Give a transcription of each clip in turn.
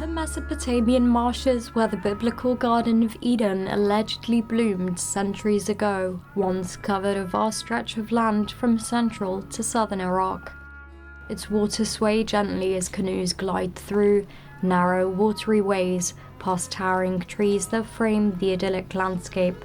The Mesopotamian marshes where the biblical Garden of Eden allegedly bloomed centuries ago, once covered a vast stretch of land from central to southern Iraq. Its waters sway gently as canoes glide through narrow, watery ways past towering trees that frame the idyllic landscape.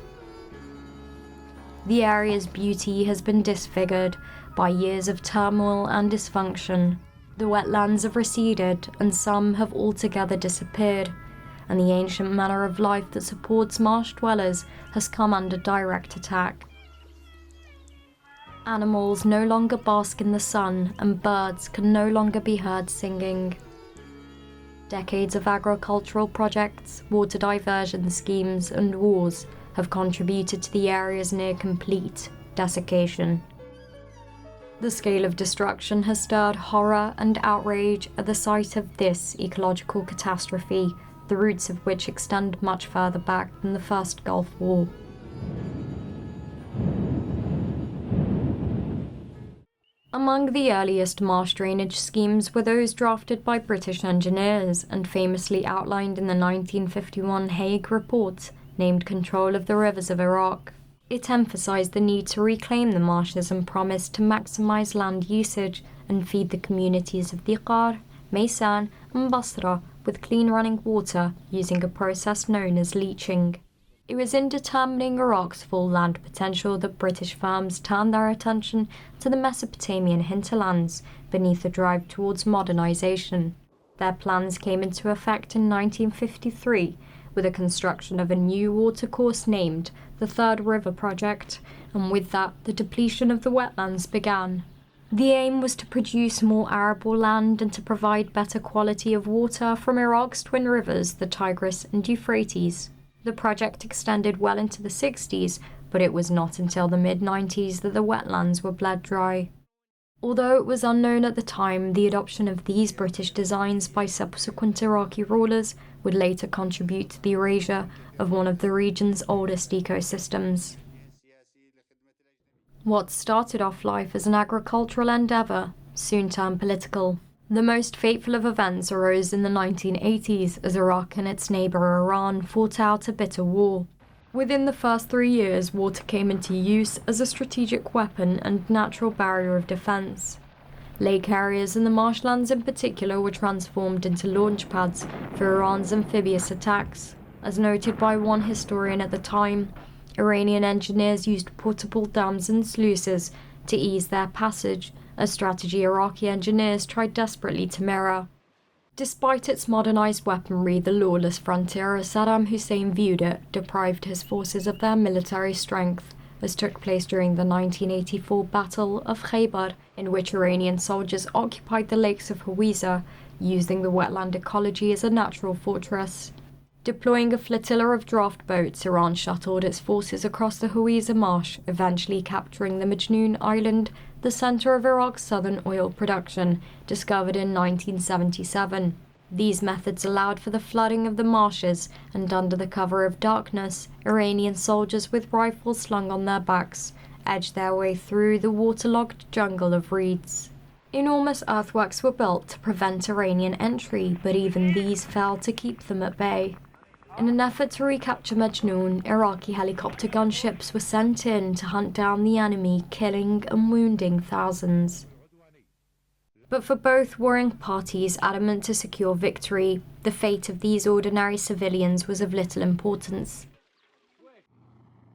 The area's beauty has been disfigured by years of turmoil and dysfunction. The wetlands have receded, and some have altogether disappeared, and the ancient manner of life that supports marsh dwellers has come under direct attack. Animals no longer bask in the sun, and birds can no longer be heard singing. Decades of agricultural projects, water diversion schemes, and wars have contributed to the area's near-complete desiccation. The scale of destruction has stirred horror and outrage at the sight of this ecological catastrophe, the roots of which extend much further back than the First Gulf War. Among the earliest marsh drainage schemes were those drafted by British engineers and famously outlined in the 1951 Hague Report, named Control of the Rivers of Iraq. It emphasised the need to reclaim the marshes and promised to maximise land usage and feed the communities of Diqar, Maysan and Basra with clean running water using a process known as leaching. It was in determining Iraq's full land potential that British firms turned their attention to the Mesopotamian hinterlands beneath the drive towards modernisation. Their plans came into effect in 1953 with the construction of a new watercourse named the Third River Project, and with that the depletion of the wetlands began. The aim was to produce more arable land and to provide better quality of water from Iraq's twin rivers, the Tigris and Euphrates. The project extended well into the 60s, but it was not until the mid-90s that the wetlands were bled dry. Although it was unknown at the time, the adoption of these British designs by subsequent Iraqi rulers would later contribute to the erasure of one of the region's oldest ecosystems. What started off life as an agricultural endeavour soon turned political. The most fateful of events arose in the 1980s as Iraq and its neighbour Iran fought out a bitter war. Within the first 3 years, water came into use as a strategic weapon and natural barrier of defence. Lake areas and the marshlands in particular were transformed into launch pads for Iran's amphibious attacks. As noted by one historian at the time, Iranian engineers used portable dams and sluices to ease their passage, a strategy Iraqi engineers tried desperately to mirror. Despite its modernised weaponry, the lawless frontier, as Saddam Hussein viewed it, deprived his forces of their military strength, as took place during the 1984 Battle of Khaybar, in which Iranian soldiers occupied the lakes of Hawija, using the wetland ecology as a natural fortress. Deploying a flotilla of draft boats, Iran shuttled its forces across the Hawija Marsh, eventually capturing the Majnoon Island, the centre of Iraq's southern oil production, discovered in 1977. These methods allowed for the flooding of the marshes, and under the cover of darkness, Iranian soldiers with rifles slung on their backs edged their way through the waterlogged jungle of reeds. Enormous earthworks were built to prevent Iranian entry, but even these failed to keep them at bay. In an effort to recapture Majnoon, Iraqi helicopter gunships were sent in to hunt down the enemy, killing and wounding thousands. But for both warring parties adamant to secure victory, the fate of these ordinary civilians was of little importance.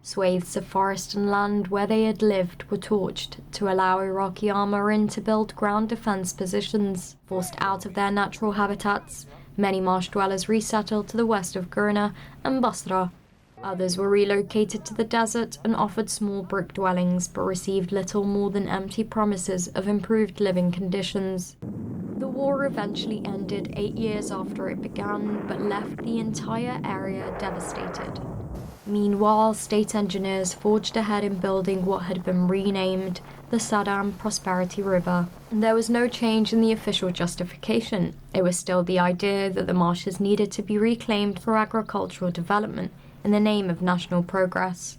Swathes of forest and land where they had lived were torched to allow Iraqi armour in to build ground defence positions. Forced out of their natural habitats, many marsh dwellers resettled to the west of Gurna and Basra. Others were relocated to the desert and offered small brick dwellings, but received little more than empty promises of improved living conditions. The war eventually ended 8 years after it began, but left the entire area devastated. Meanwhile, state engineers forged ahead in building what had been renamed the Saddam Prosperity River. There was no change in the official justification. It was still the idea that the marshes needed to be reclaimed for agricultural development in the name of national progress.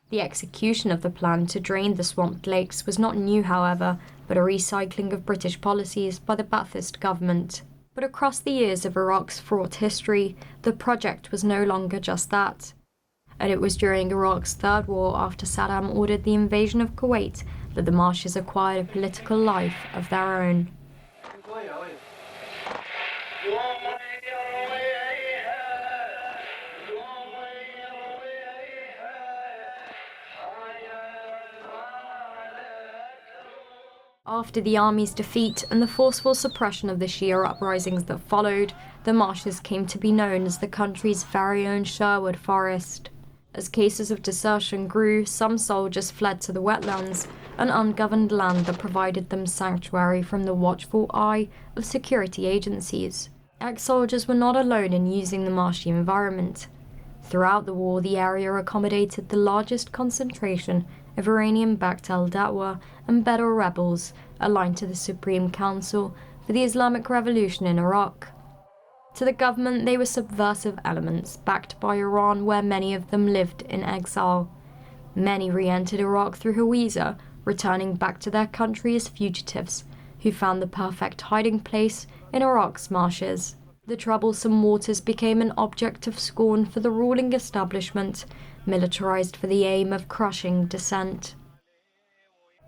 The execution of the plan to drain the swamped lakes was not new, however, but a recycling of British policies by the Ba'athist government. But across the years of Iraq's fraught history, the project was no longer just that. And it was during Iraq's third war after Saddam ordered the invasion of Kuwait that the Marshes acquired a political life of their own. After the army's defeat and the forceful suppression of the Shia uprisings that followed, the Marshes came to be known as the country's very own Sherwood Forest. As cases of desertion grew, some soldiers fled to the wetlands, an ungoverned land that provided them sanctuary from the watchful eye of security agencies. Ex-soldiers were not alone in using the marshy environment. Throughout the war, the area accommodated the largest concentration of Iranian-backed al-Dawah and Bedouin rebels aligned to the Supreme Council for the Islamic Revolution in Iraq. To the government, they were subversive elements backed by Iran, where many of them lived in exile. Many re-entered Iraq through Hawija, returning back to their country as fugitives, who found the perfect hiding place in Iraq's marshes. The troublesome waters became an object of scorn for the ruling establishment, militarized for the aim of crushing dissent.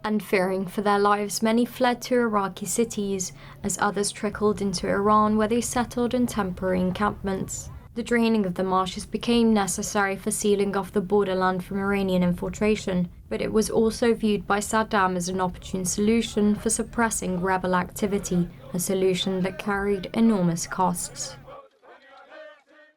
And fearing for their lives, many fled to Iraqi cities, as others trickled into Iran, where they settled in temporary encampments. The draining of the marshes became necessary for sealing off the borderland from Iranian infiltration, but it was also viewed by Saddam as an opportune solution for suppressing rebel activity, a solution that carried enormous costs.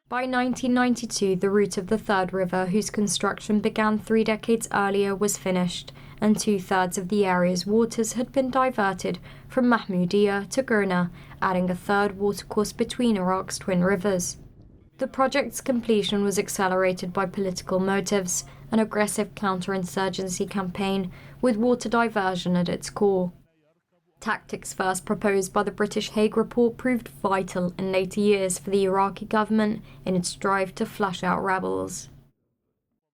By 1992, the route of the Third River, whose construction began 3 decades earlier, was finished, and 2/3 of the area's waters had been diverted from Mahmudiyah to Gurna, adding a third watercourse between Iraq's twin rivers. The project's completion was accelerated by political motives, an aggressive counterinsurgency campaign with water diversion at its core. Tactics first proposed by the British Hague Report proved vital in later years for the Iraqi government in its drive to flush out rebels.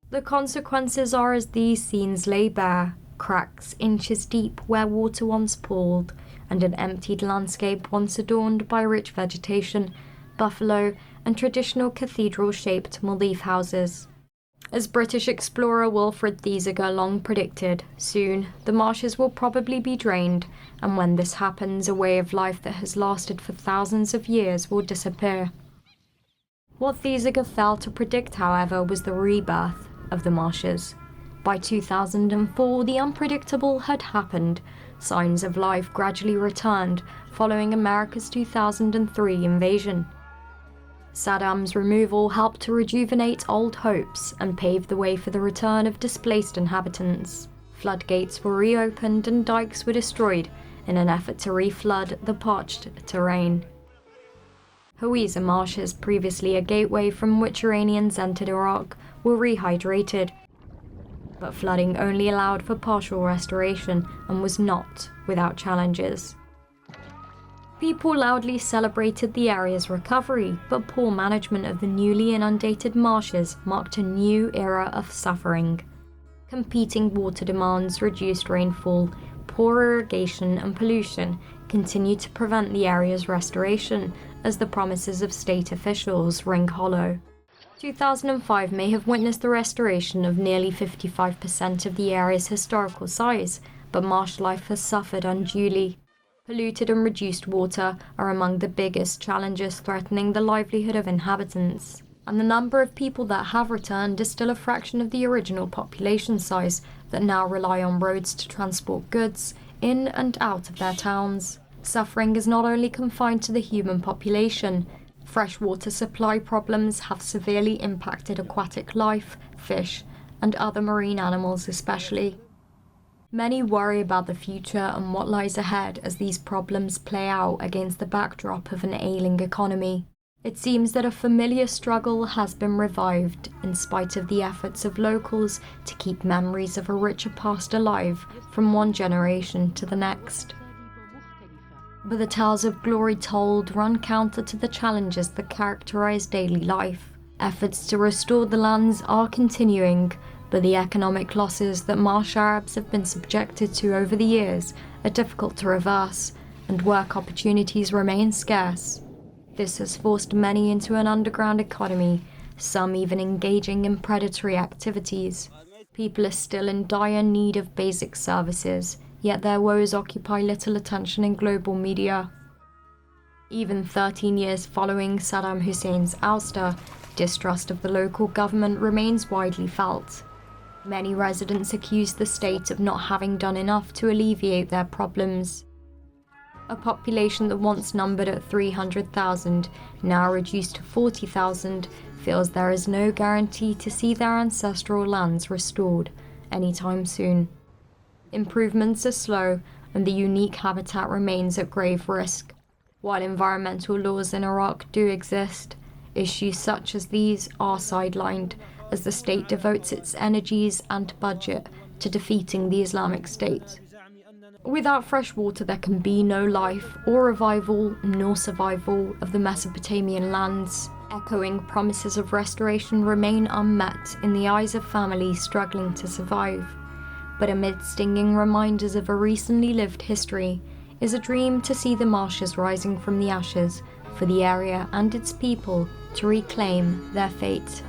The consequences are as these scenes lay bare: cracks inches deep where water once pooled, and an emptied landscape once adorned by rich vegetation, buffalo, and traditional cathedral-shaped Maldive houses. As British explorer Wilfred Thesiger long predicted, soon the marshes will probably be drained, and when this happens, a way of life that has lasted for thousands of years will disappear. What Thesiger failed to predict, however, was the rebirth of the marshes. By 2004, the unpredictable had happened. Signs of life gradually returned following America's 2003 invasion. Saddam's removal helped to rejuvenate old hopes and pave the way for the return of displaced inhabitants. Floodgates were reopened and dikes were destroyed in an effort to reflood the parched terrain. Hawija marshes, previously a gateway from which Iranians entered Iraq, were rehydrated, but flooding only allowed for partial restoration and was not without challenges. People loudly celebrated the area's recovery, but poor management of the newly inundated marshes marked a new era of suffering. Competing water demands, reduced rainfall, poor irrigation, and pollution continued to prevent the area's restoration, as the promises of state officials ring hollow. 2005 may have witnessed the restoration of nearly 55% of the area's historical size, but marsh life has suffered unduly. Polluted and reduced water are among the biggest challenges threatening the livelihood of inhabitants, and the number of people that have returned is still a fraction of the original population size that now rely on roads to transport goods in and out of their towns. Suffering is not only confined to the human population. Freshwater supply problems have severely impacted aquatic life, fish, and other marine animals especially. Many worry about the future and what lies ahead as these problems play out against the backdrop of an ailing economy. It seems that a familiar struggle has been revived in spite of the efforts of locals to keep memories of a richer past alive from one generation to the next. But the tales of glory told run counter to the challenges that characterize daily life. Efforts to restore the lands are continuing, but the economic losses that Marsh Arabs have been subjected to over the years are difficult to reverse, and work opportunities remain scarce. This has forced many into an underground economy, some even engaging in predatory activities. People are still in dire need of basic services, yet their woes occupy little attention in global media. Even 13 years following Saddam Hussein's ouster, distrust of the local government remains widely felt. Many residents accuse the state of not having done enough to alleviate their problems. A population that once numbered at 300,000, now reduced to 40,000, feels there is no guarantee to see their ancestral lands restored anytime soon. Improvements are slow, and the unique habitat remains at grave risk. While environmental laws in Iraq do exist, issues such as these are sidelined as the state devotes its energies and budget to defeating the Islamic State. Without fresh water, there can be no life or revival nor survival of the Mesopotamian lands. Echoing promises of restoration remain unmet in the eyes of families struggling to survive. But amid stinging reminders of a recently lived history is a dream to see the marshes rising from the ashes for the area and its people to reclaim their fate.